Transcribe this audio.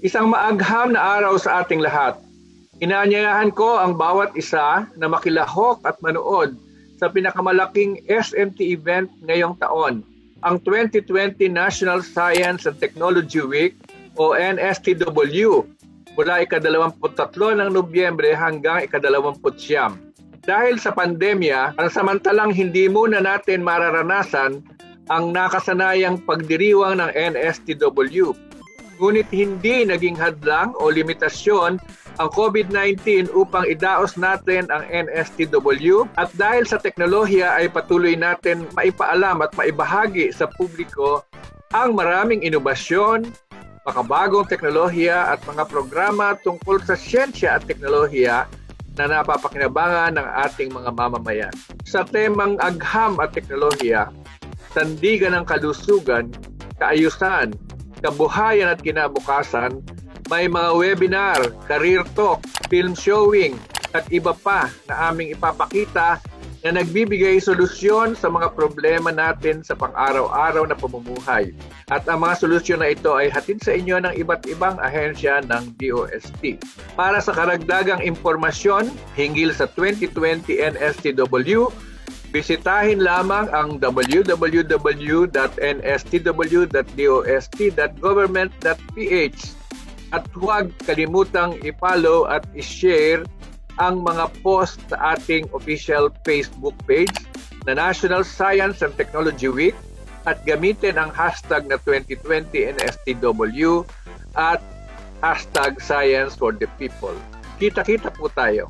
Isang maagham na araw sa ating lahat. Inaanyayahan ko ang bawat isa na makilahok at manood sa pinakamalaking SMT event ngayong taon, ang 2020 National Science and Technology Week o NSTW mula ika-23 ng Nobyembre hanggang ika-29. Dahil sa pandemya, pansamantalang hindi muna natin mararanasan ang nakasanayang pagdiriwang ng NSTW. Ngunit hindi naging hadlang o limitasyon ang COVID-19 upang idaos natin ang NSTW at dahil sa teknolohiya ay patuloy natin maipaalam at maibahagi sa publiko ang maraming inobasyon, makabagong teknolohiya at mga programa tungkol sa siyensya at teknolohiya na napapakinabangan ng ating mga mamamayan. Sa temang agham at teknolohiya, sandigan ng kalusugan, kaayusan, kabuhayan at kinabukasan, may mga webinar, career talk, film showing at iba pa na aming ipapakita na nagbibigay solusyon sa mga problema natin sa pang-araw-araw na pamumuhay. At ang mga solusyon na ito ay hatid sa inyo ng iba't ibang ahensya ng DOST. Para sa karagdagang impormasyon hinggil sa 2020 NSTW, bisitahin lamang ang www.nstw.dost.government.ph at huwag kalimutang i-follow at i-share ang mga post sa ating official Facebook page na National Science and Technology Week at gamitin ang hashtag na 2020 NSTW at hashtag Science for the People. Kita-kita po tayo.